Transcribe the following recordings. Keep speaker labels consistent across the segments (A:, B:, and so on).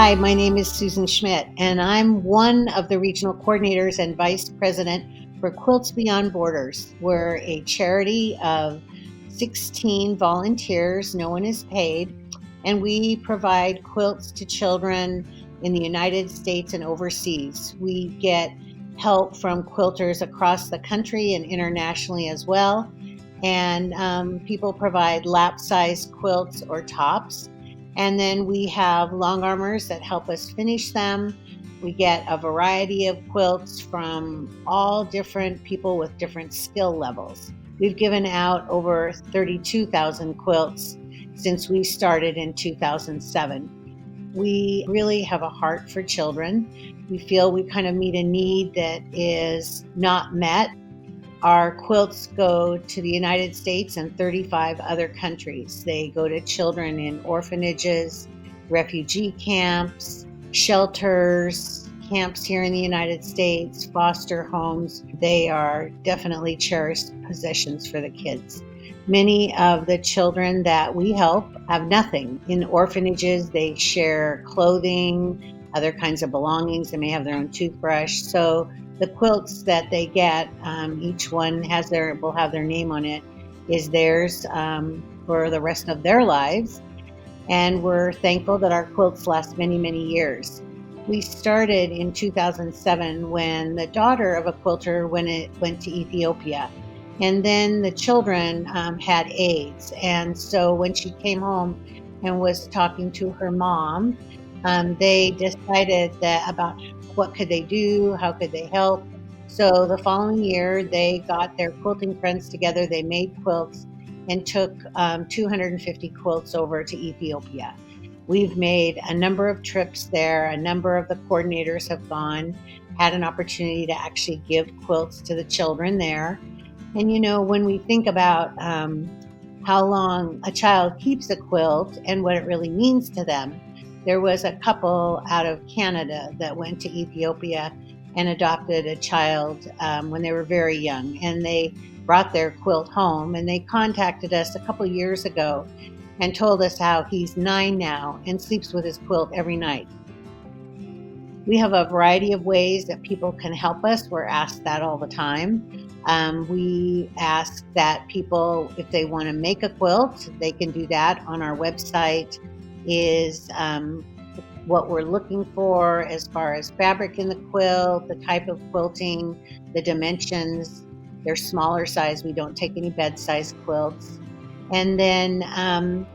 A: Hi, my name is Susan Schmidt, and I'm one of the regional coordinators and vice president for Quilts Beyond Borders. We're a charity of 16 volunteers, no one is paid, and we provide quilts to children in the United States and overseas. We get help from quilters across the country and internationally as well. And people provide lap-sized quilts or tops. And then we have long armors that help us finish them. We get a variety of quilts from all different people with different skill levels. We've given out over 32,000 quilts since we started in 2007. We really have a heart for children. We feel we kind of meet a need that is not met. Our quilts go to the United States and 35 other countries. They go to children in orphanages, refugee camps, shelters, camps here in the United States, foster homes. They are definitely cherished possessions for the kids. Many of the children that we help have nothing. In orphanages, they share clothing, other kinds of belongings. They may have their own toothbrush. So the quilts that they get, each one will have their name on it, is theirs for the rest of their lives. And we're thankful that our quilts last many, many years. We started in 2007 when the daughter of a quilter went to Ethiopia. And then the children had AIDS. And so when she came home and was talking to her mom, they decided about what could they do, how could they help. So the following year, they got their quilting friends together, they made quilts and took 250 quilts over to Ethiopia. We've made a number of trips there. A number of the coordinators have gone, had an opportunity to actually give quilts to the children there. And when we think about how long a child keeps a quilt and what it really means to them, there was a couple out of Canada that went to Ethiopia and adopted a child when they were very young, and they brought their quilt home, and they contacted us a couple years ago and told us how he's 9 now and sleeps with his quilt every night. We have a variety of ways that people can help us. We're asked that all the time. We ask that people, if they want to make a quilt, they can do that. On our website is what we're looking for as far as fabric in the quilt, the type of quilting, the dimensions. They're smaller size. We don't take any bed size quilts. And then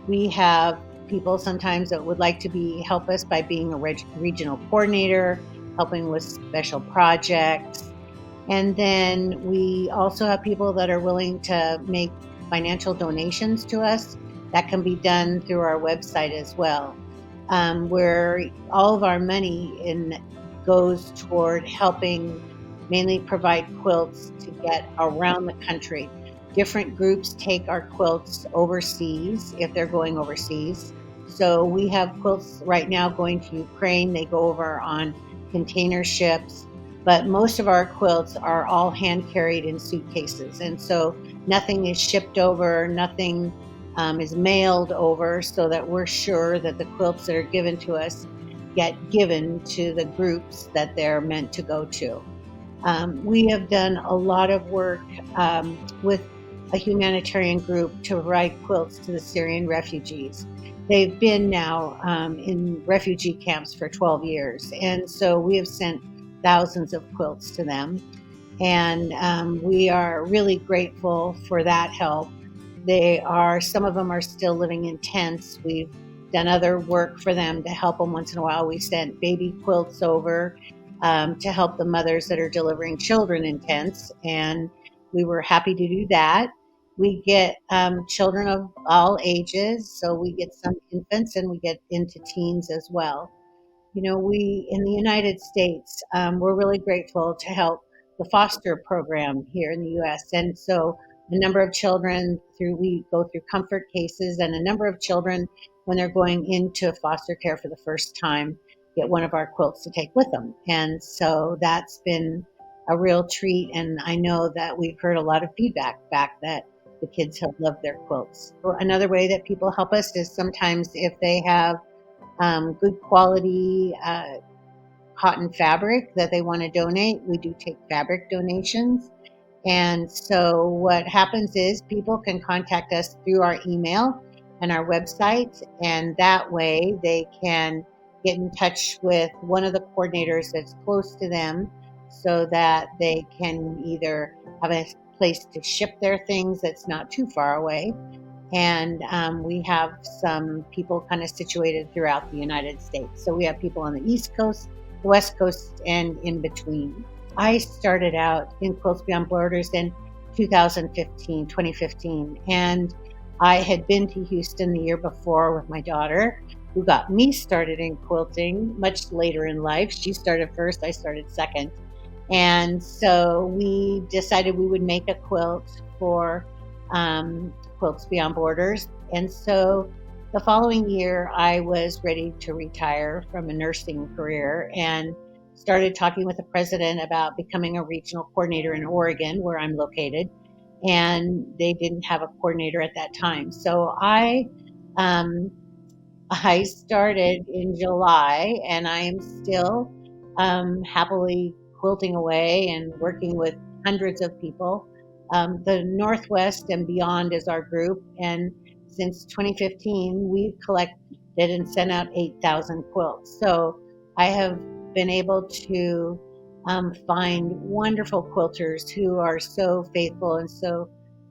A: we have people sometimes that would like to help us by being a regional coordinator, helping with special projects. And then we also have people that are willing to make financial donations to us. That can be done through our website as well, where all of our money goes toward helping mainly provide quilts to get around the country. Different groups take our quilts overseas if they're going overseas. So we have quilts right now going to Ukraine. They go over on container ships, but most of our quilts are all hand carried in suitcases. And so nothing is shipped over, nothing is mailed over, so that we're sure that the quilts that are given to us get given to the groups that they're meant to go to. We have done a lot of work with a humanitarian group to provide quilts to the Syrian refugees. They've been now in refugee camps for 12 years. And so we have sent thousands of quilts to them. And we are really grateful for that help. Some of them are still living in tents. We've done other work for them to help them once in a while. We sent baby quilts over to help the mothers that are delivering children in tents. And we were happy to do that. We get children of all ages. So we get some infants and we get into teens as well. We in the United States, we're really grateful to help the foster program here in the U.S. And so a number of children we go through comfort cases, and a number of children, when they're going into foster care for the first time, get one of our quilts to take with them. And so that's been a real treat. And I know that we've heard a lot of feedback back that the kids have loved their quilts. Another way that people help us is sometimes if they have good quality cotton fabric that they want to donate. We do take fabric donations. And so what happens is people can contact us through our email and our website, and that way they can get in touch with one of the coordinators that's close to them so that they can either have a place to ship their things that's not too far away. And we have some people kind of situated throughout the United States. So we have people on the East Coast, the West Coast, and in between. I started out in Quilts Beyond Borders in 2015, and I had been to Houston the year before with my daughter, who got me started in quilting much later in life. She started first, I started second. And so we decided we would make a quilt for Quilts Beyond Borders. And so the following year, I was ready to retire from a nursing career and started talking with the president about becoming a regional coordinator in Oregon, where I'm located. And they didn't have a coordinator at that time. So I started in July, and I am still happily quilting away and working with hundreds of people. The Northwest and Beyond is our group, and since 2015, we've collected and sent out 8,000 quilts. So I have been able to find wonderful quilters who are so faithful and so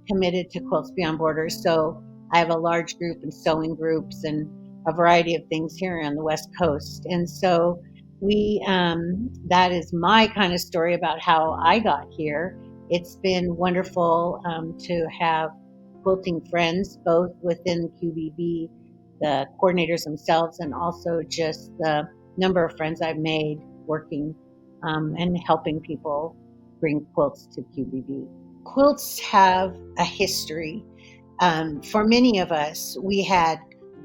A: committed to Quilts Beyond Borders. So I have a large group and sewing groups and a variety of things here on the West Coast. And so that is my kind of story about how I got here. It's been wonderful to have quilting friends, both within QBB, the coordinators themselves, and also just the number of friends I've made working and helping people bring quilts to QBB. Quilts have a history. For many of us, we had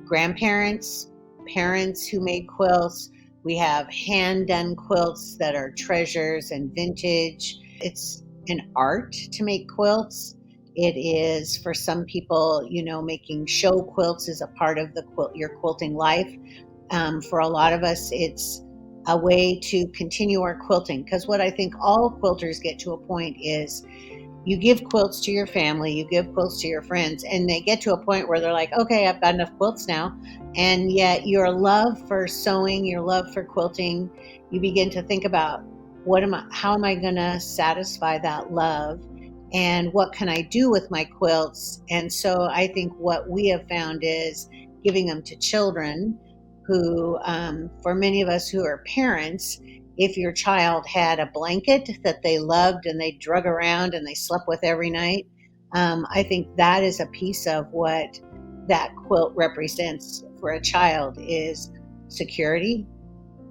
A: grandparents, parents who made quilts. We have hand-done quilts that are treasures and vintage. It's an art to make quilts. It is, for some people, making show quilts is a part of your quilting life. For a lot of us, it's a way to continue our quilting, because what I think all quilters get to a point is you give quilts to your family, you give quilts to your friends, and they get to a point where they're like, okay, I've got enough quilts now. And yet your love for sewing, your love for quilting, you begin to think about how am I going to satisfy that love? And what can I do with my quilts? And so I think what we have found is giving them to children who, for many of us who are parents, if your child had a blanket that they loved and they drug around and they slept with every night, I think that is a piece of what that quilt represents for a child is security,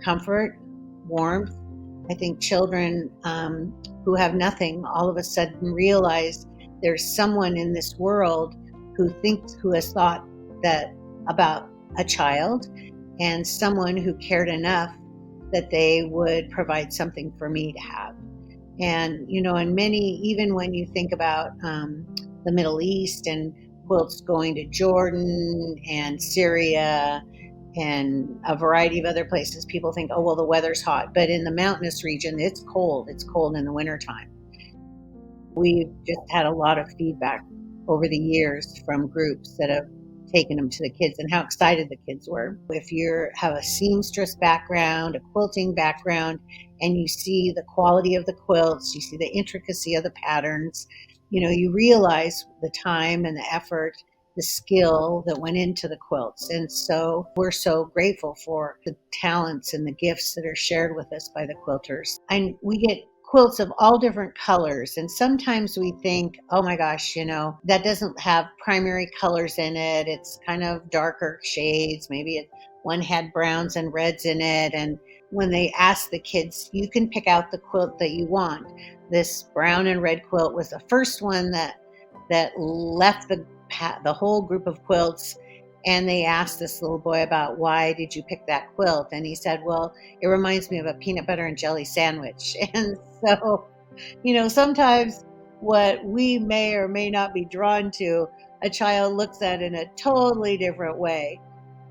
A: comfort, warmth. I think children who have nothing all of a sudden realize there's someone in this world who has thought that about a child, and someone who cared enough that they would provide something for me to have. And, and many, even when you think about the Middle East and quilts going to Jordan and Syria and a variety of other places, people think, oh, well, the weather's hot. But in the mountainous region, it's cold. It's cold in the wintertime. We've just had a lot of feedback over the years from groups that have taken them to the kids and how excited the kids were. If you have a seamstress background, a quilting background, and you see the quality of the quilts, you see the intricacy of the patterns, you realize the time and the effort, the skill that went into the quilts. And so we're so grateful for the talents and the gifts that are shared with us by the quilters. And we get quilts of all different colors. And sometimes we think, oh my gosh, that doesn't have primary colors in it. It's kind of darker shades. Maybe one had browns and reds in it. And when they ask the kids, you can pick out the quilt that you want. This brown and red quilt was the first one that left the whole group of quilts. And they asked this little boy about, why did you pick that quilt? And he said, well, it reminds me of a peanut butter and jelly sandwich. And so, sometimes what we may or may not be drawn to, a child looks at in a totally different way.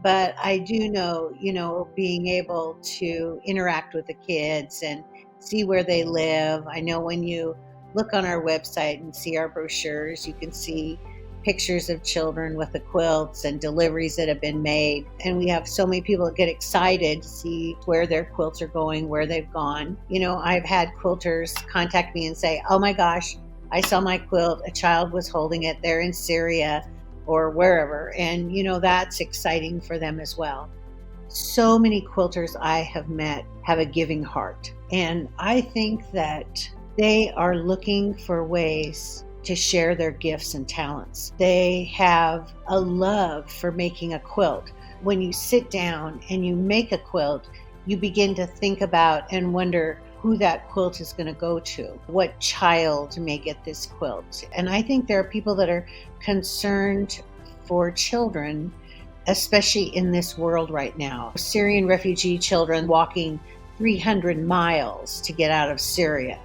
A: But I do know, being able to interact with the kids and see where they live. I know when you look on our website and see our brochures, you can see pictures of children with the quilts and deliveries that have been made. And we have so many people that get excited to see where their quilts are going, where they've gone. I've had quilters contact me and say, oh my gosh, I saw my quilt, a child was holding it, they're in Syria or wherever. And, that's exciting for them as well. So many quilters I have met have a giving heart. And I think that they are looking for ways to share their gifts and talents. They have a love for making a quilt. When you sit down and you make a quilt, you begin to think about and wonder who that quilt is going to go to, what child may get this quilt. And I think there are people that are concerned for children, especially in this world right now. Syrian refugee children walking 300 miles to get out of Syria,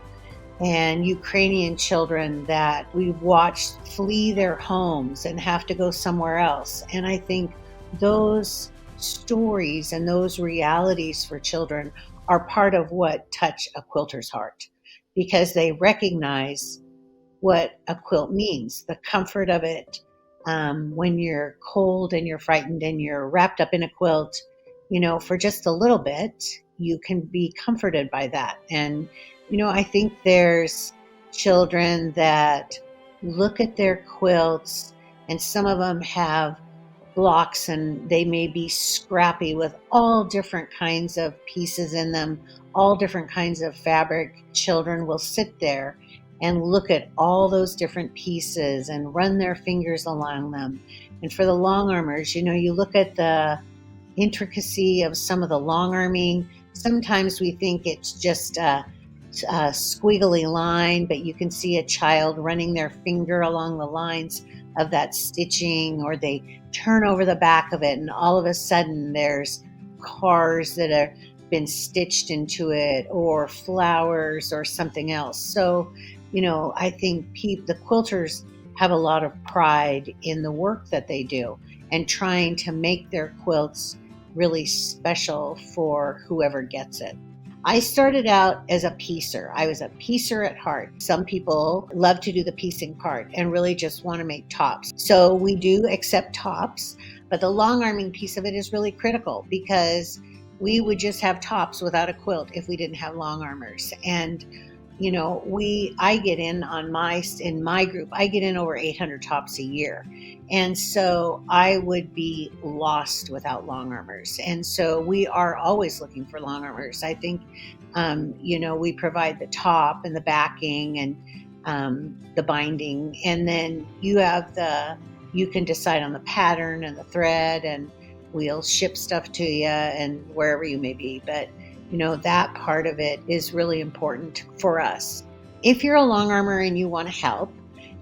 A: and Ukrainian children that we've watched flee their homes and have to go somewhere else. And I think those stories and those realities for children are part of what touch a quilter's heart, because they recognize what a quilt means, the comfort of it. When you're cold and you're frightened and you're wrapped up in a quilt, for just a little bit, you can be comforted by that. And, I think there's children that look at their quilts, and some of them have blocks and they may be scrappy with all different kinds of pieces in them, all different kinds of fabric. Children will sit there and look at all those different pieces and run their fingers along them. And for the long armers, you look at the intricacy of some of the long arming. Sometimes we think it's just a squiggly line, but you can see a child running their finger along the lines of that stitching, or they turn over the back of it and all of a sudden there's cars that have been stitched into it, or flowers or something else. So, I think the quilters have a lot of pride in the work that they do and trying to make their quilts really special for whoever gets it. I started out as a piecer. I was a piecer at heart. Some people love to do the piecing part and really just want to make tops. So we do accept tops, but the long arming piece of it is really critical, because we would just have tops without a quilt if we didn't have long armers. And I get in my group, I get in over 800 tops a year. And so I would be lost without long armers. And so we are always looking for long armers. I think, we provide the top and the backing and the binding. And then you can decide on the pattern and the thread, and we'll ship stuff to you and wherever you may be. But that part of it is really important for us. If you're a long armer and you want to help,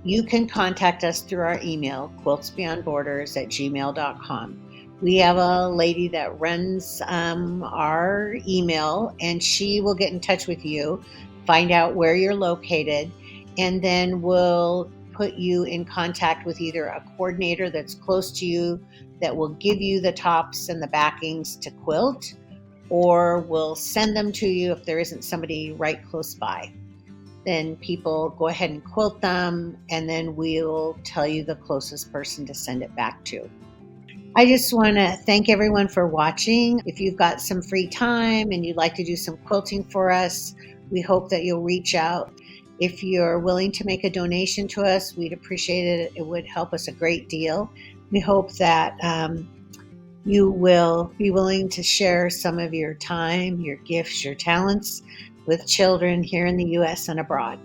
A: you can contact us through our email, quiltsbeyondborders@gmail.com. We have a lady that runs our email, and she will get in touch with you, find out where you're located, and then we'll put you in contact with either a coordinator that's close to you that will give you the tops and the backings to quilt, or we'll send them to you if there isn't somebody right close by. Then people go ahead and quilt them, and then we'll tell you the closest person to send it back to. I just want to thank everyone for watching. If you've got some free time and you'd like to do some quilting for us, we hope that you'll reach out. If you're willing to make a donation to us, we'd appreciate it. It would help us a great deal. We hope that you will be willing to share some of your time, your gifts, your talents with children here in the U.S. and abroad.